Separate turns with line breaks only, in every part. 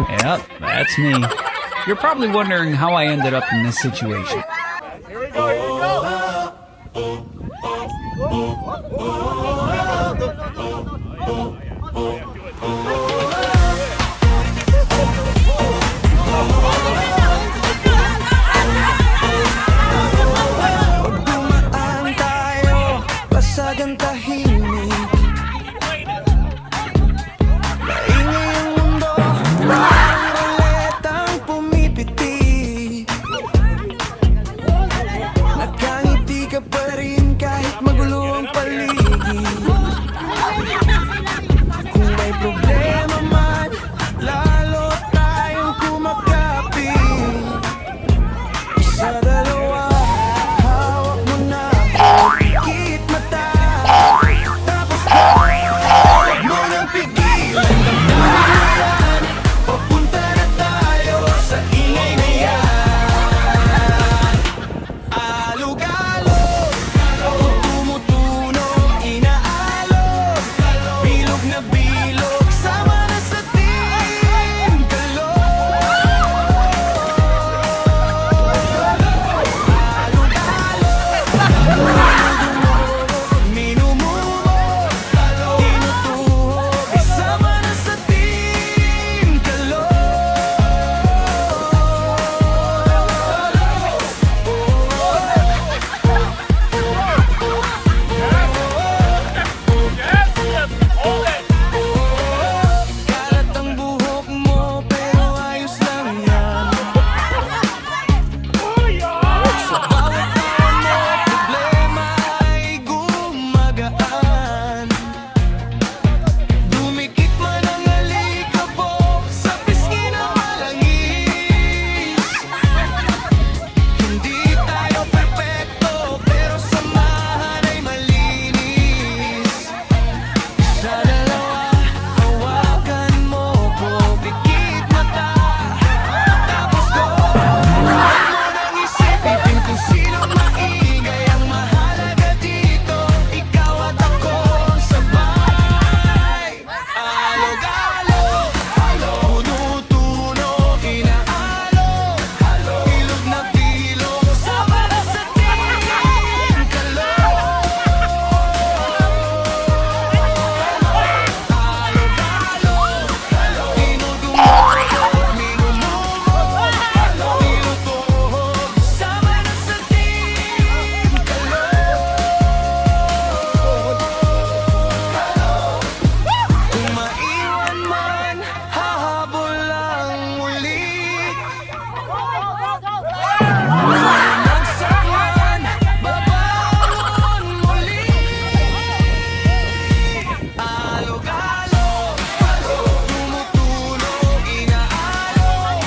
Yep, that's me. You're probably wondering how I ended up in this situation.
Dumaan tayo, basagang tahimik. Maingay ang mundo, parang ruletang pumipitik. Nakangiti ka pa rin kahit magulo ang paligid. Kung may problema man, lalo tayong kumakapit. Isa, dalawa, hawak mo na ako, pikit mata. Tapos huwag mo nang pigilan, damdamin mo yan. Papunta na tayo sa ingay na yan. Alog-alog, tumutunog, inaalog. Bilog na bilog, sama na sa team Kalog. Minumulog, tinutuhog, isama na sa team Kalog. Kalat ang buhok mo pero ayos lang yan. Sa bawat taon mo, problema ay gumagaan. Dumikit man ang alikabok sa pisngi ng malangis. Hindi tayo perpekto pero samahan ay malinis. Sa dalawa, hawakan mo ko, pikit mata. Tapos go, huwag mo nang isipin kung sino maingay. Ang mahalaga dito, ikaw at ako sabay. Alog-alog, tumutunog, inaalog. Bilog na bilog, sama na sa team Kalog. Alog-alog, tinudumog, minumulog, tinutuhog, sama na sa team Kalog. Kung maiwan man, hahabol lang muli. Bumagsak man, babangon muli. Alog-alog, tumutunog, inaalog.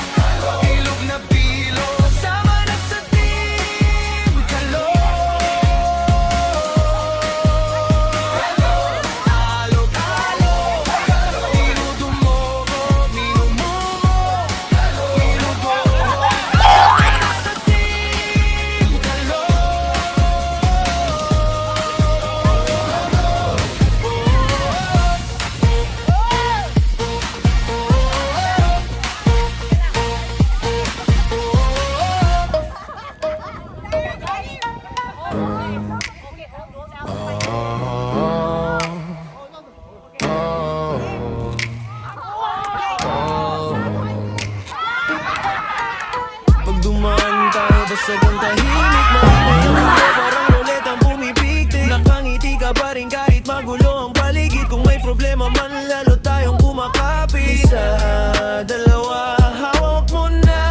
Bilog na bilog, sama na sa team Kalog. Alog-alog, tinudumog, minumulog, tinutuhog, sama na sa team Kalog. Pag dumaan tayo, basagang tahimik. Maingay ang mundo, parang ruletang pumipiktik. Nakangiti ka pa rin kahit magulo ang paligid. Kung may problema man, lalo tayong kumakapit. Isa, dalawa, hawak mo na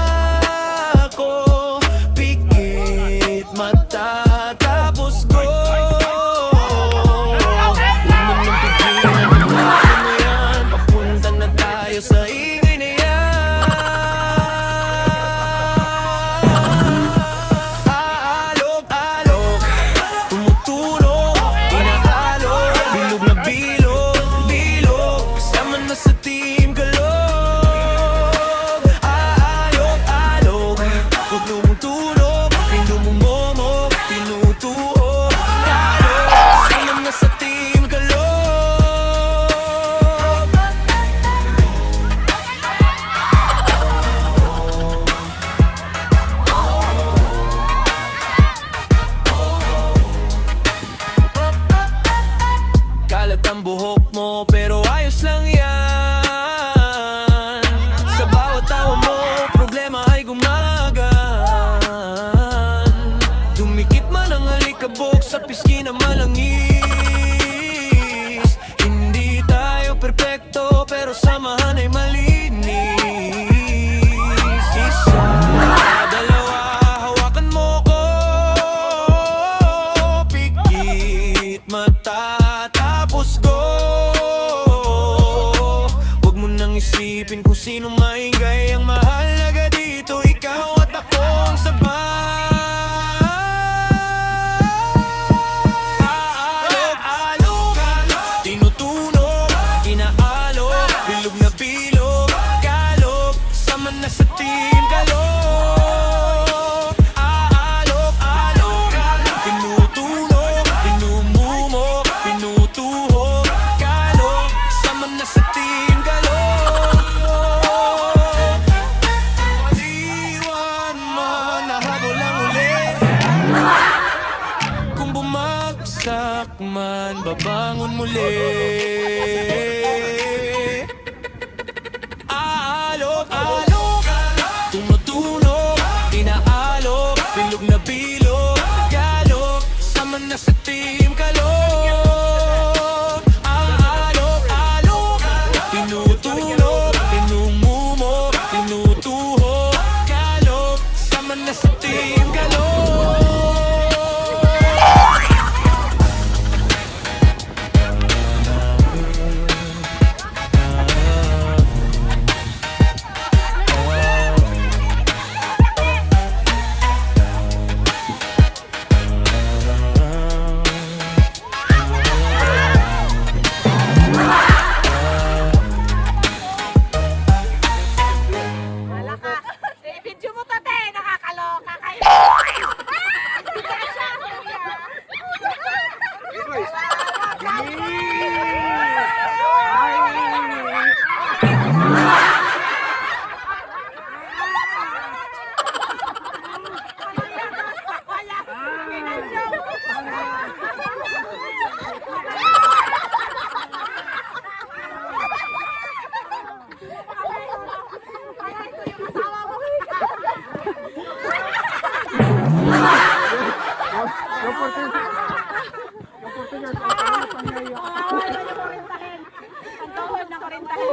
ako, pikit mata. Tapos go, huwag mo nang pigilan, damdamin mo yan. Papunta na tayo sa ingay na yan. Isipin kung sino maingay. Ang mahalaga dito, ikaw at ako ang sabay. Aalok-alok, tinutunog, inaalok, bilog na bilog, kalog, sama na sa team kalog. Aalok-alok, tinutunog, pinumumo, pinutuho, kalog, sama na sa team kalog. Iwan man, nahabol ang uli. Kung bumagsak man, babangon muli. Aalok-alok, tumutunog, inaalok, bilog na bilog, kalog, sama na sa team kalog. Aalok-alok, tinutunog, pinumumo, pinutuho, kalog, sama na sa team kalog.
Video mo to, te! Nakakaloka kayo!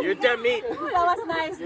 You tell me.
That was nice.